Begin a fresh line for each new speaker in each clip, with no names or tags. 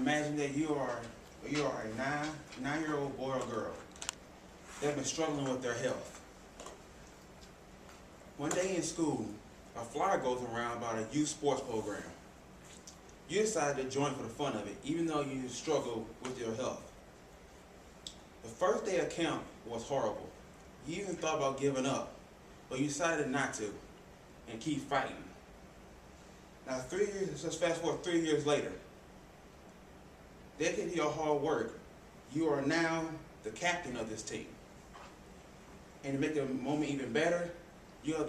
imagine that you are a nine-year-old boy or girl that have been struggling with their health. One day in school, a flyer goes around about a youth sports program. You decide to join for the fun of it, even though you struggle with your health. The first day of camp was horrible. You even thought about giving up, but you decided not to and keep fighting. Now, 3 years, let's fast forward 3 years later. Dedicated to your hard work, you are now the captain of this team. And to make the moment even better, you have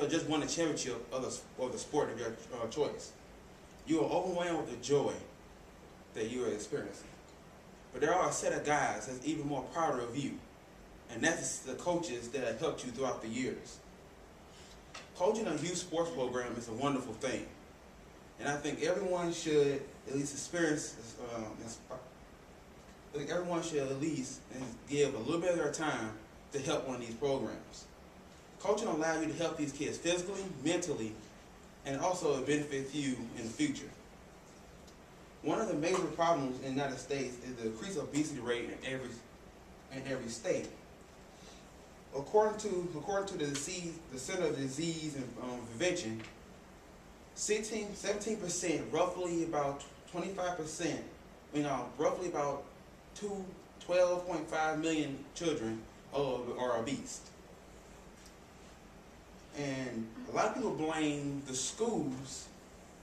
just won the championship of the sport of your choice. You are overwhelmed with the joy that you are experiencing. But there are a set of guys that's even more prouder of you, and that's the coaches that have helped you throughout the years. Coaching a youth sports program is a wonderful thing, and I think everyone should at least experience. I think everyone should at least give a little bit of their time to help one of these programs. Coaching allows you to help these kids physically, mentally, and also it benefits you in the future. One of the major problems in the United States is the increased obesity rate in every state. According to the Center of Disease and Prevention, 17%, roughly about 25%, roughly about 12.5 million children are obese. And a lot of people blame the schools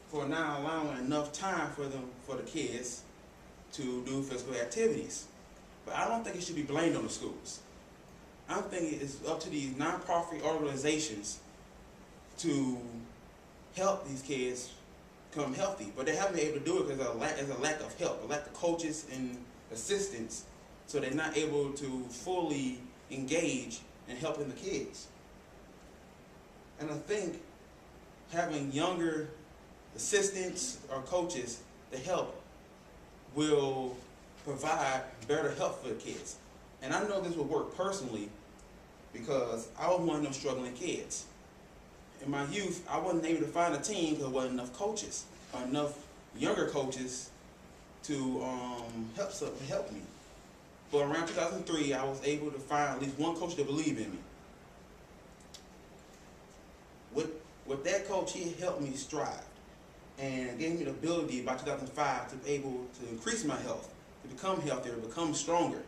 for not allowing enough time for the kids to do physical activities. But I don't think it should be blamed on the schools. I think it's up to these nonprofit organizations to help these kids become healthy. But they haven't been able to do it because there's a lack of help, a lack of coaches and assistants, so they're not able to fully engage in helping the kids. And I think having younger assistants or coaches to help will provide better help for the kids. And I know this will work personally because I was one of them struggling kids. In my youth, I wasn't able to find a team because there wasn't enough coaches or enough younger coaches to help me. But around 2003, I was able to find at least one coach that believed in me. With that coach, he helped me strive and gave me the ability by 2005 to be able to increase my health, to become healthier, become stronger,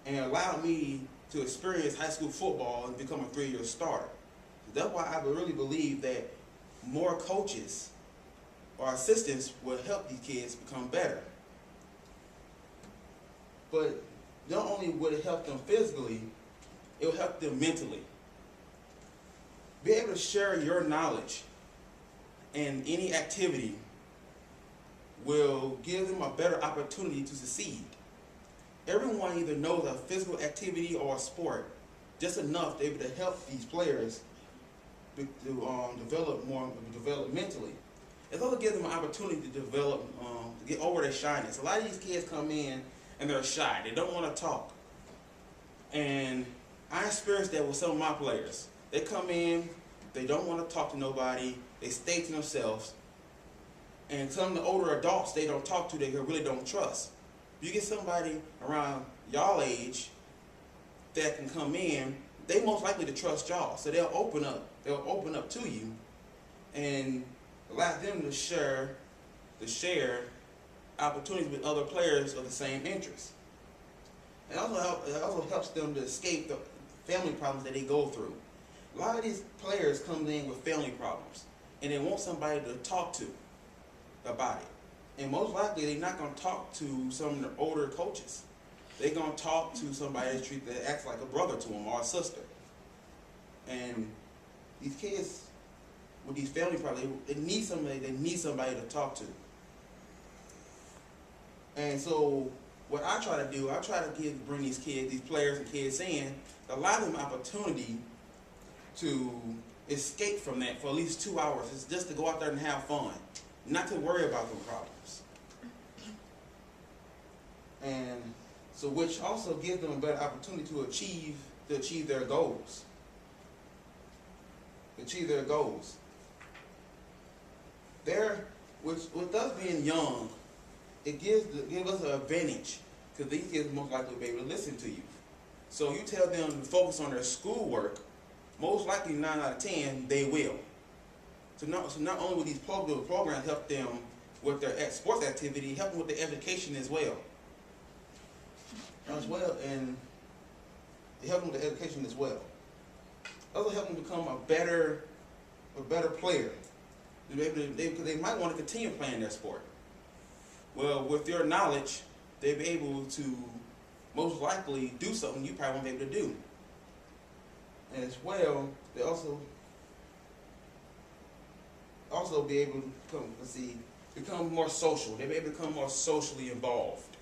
and allowed me to experience high school football and become a 3-year starter. That's why I really believe that more coaches or assistants will help these kids become better. But not only would it help them physically, it will help them mentally. Be able to share your knowledge in any activity will give them a better opportunity to succeed. Everyone either knows a physical activity or a sport just enough to be able to help these players to develop mentally. It also gives them an opportunity to develop, to get over their shyness. A lot of these kids come in and they're shy. They don't want to talk. And I experienced that with some of my players. They come in, they don't want to talk to nobody, they stay to themselves. And some of the older adults they don't talk to, they really don't trust. You get somebody around y'all age that can come in, they most likely to trust y'all. So they'll open up to you and allow them to share opportunities with other players of the same interest. It also helps them to escape the family problems that they go through. A lot of these players come in with family problems, and they want somebody to talk to about it. And most likely, they're not going to talk to some of the older coaches. They're going to talk to somebody that acts like a brother to them or a sister. And these kids with these family problems, they need somebody to talk to. And so what I try to do, bring these players and kids in, allow them opportunity to escape from that for at least 2 hours. It's just to go out there and have fun, not to worry about them problems. And so which also gives them a better opportunity to achieve their goals. With us being young, it gives us an advantage because these kids most likely will be able to listen to you. So you tell them to focus on their schoolwork, most likely 9 out of 10 they will. So not only will these programs help them with their sports activity, help them with their education as well. And they help them with the education as well. Also help them become a better player. Because they might want to continue playing their sport. Well, with your knowledge, they'll be able to most likely do something you probably won't be able to do. And as well, they also be able to become more social. They'll be able to become more socially involved.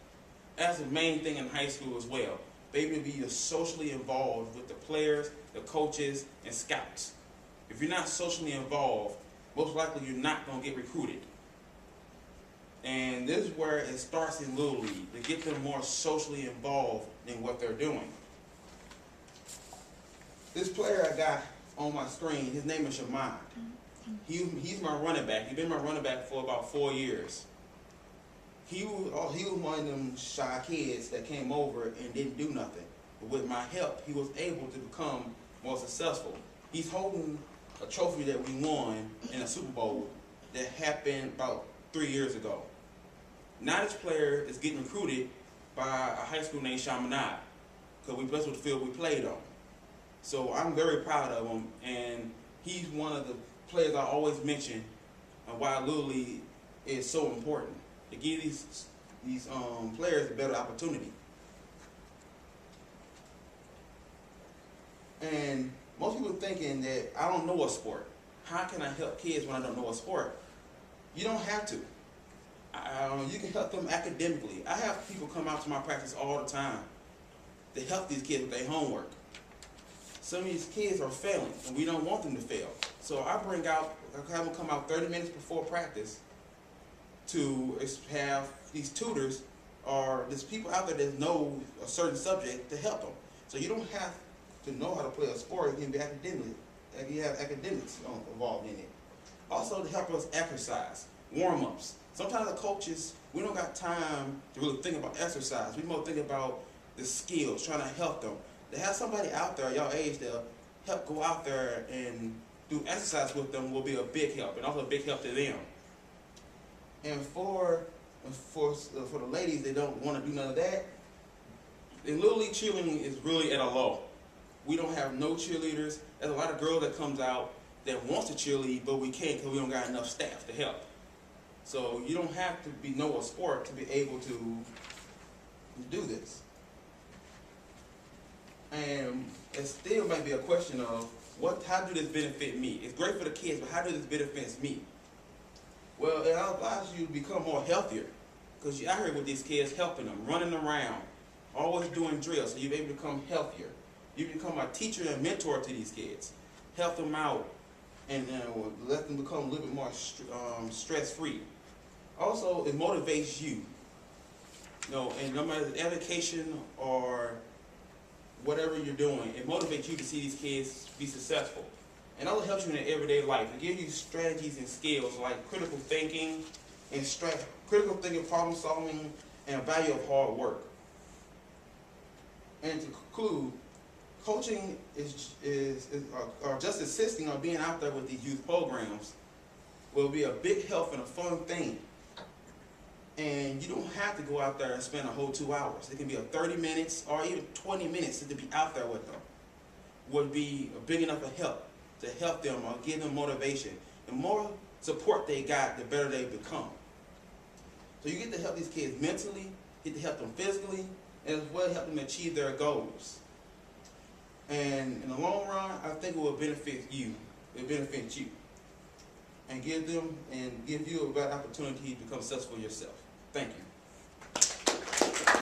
That's the main thing in high school as well. Be able to be socially involved with the players, the coaches, and scouts. If you're not socially involved, most likely you're not going to get recruited. And this is where it starts in Little League, to get them more socially involved in what they're doing. This player I got on my screen, his name is Shamad. He's my running back. He's been my running back for about 4 years. He was one of them shy kids that came over and didn't do nothing. But with my help, he was able to become more successful. He's holding a trophy that we won in a Super Bowl that happened about 3 years ago. Now this player is getting recruited by a high school named Chaminade because that's what the field we played on. So I'm very proud of him, and he's one of the players I always mention why Little League is so important. To give these players a better opportunity. And most people thinking that I don't know a sport. How can I help kids when I don't know a sport? You don't have to. You can help them academically. I have people come out to my practice all the time to help these kids with their homework. Some of these kids are failing, and we don't want them to fail. So I have them come out 30 minutes before practice to have these tutors or there's people out there that know a certain subject to help them. So you don't have to know how to play a sport. You can be academic. You have academics involved in it. Also to help us exercise, warm-ups. Sometimes the coaches, we don't got time to really think about exercise. We more think about the skills, trying to help them. To have somebody out there, y'all age, to help go out there and do exercise with them will be a big help, and also a big help to them. And for the ladies that don't want to do none of that, in Little League cheerleading is really at a low. We don't have no cheerleaders. There's a lot of girls that comes out that wants to cheerlead, but we can't because we don't got enough staff to help. So you don't have to know a sport to be able to do this. And it still might be a question of how do this benefit me? It's great for the kids, but how does this benefit me? Well, it allows you to become more healthier because you're out here with these kids, helping them, running around, always doing drills, so you're able to become healthier. You become a teacher and mentor to these kids, help them out, and let them become a little bit more stress-free. Also, it motivates you. And no matter the education or whatever you're doing, it motivates you to see these kids be successful. And also helps you in their everyday life. It gives you strategies and skills like critical thinking, problem solving, and value of hard work. And to conclude, coaching or just assisting or being out there with these youth programs will be a big help and a fun thing. And you don't have to go out there and spend a whole 2 hours. It can be 30 minutes or even 20 minutes to be out there with them. Would be a big enough help to help them or give them motivation. The more support they got, the better they become. So you get to help these kids mentally, get to help them physically, and as well help them achieve their goals. And in the long run, I think it will benefit you. It will benefit you. And give you a better opportunity to become successful yourself. Thank you.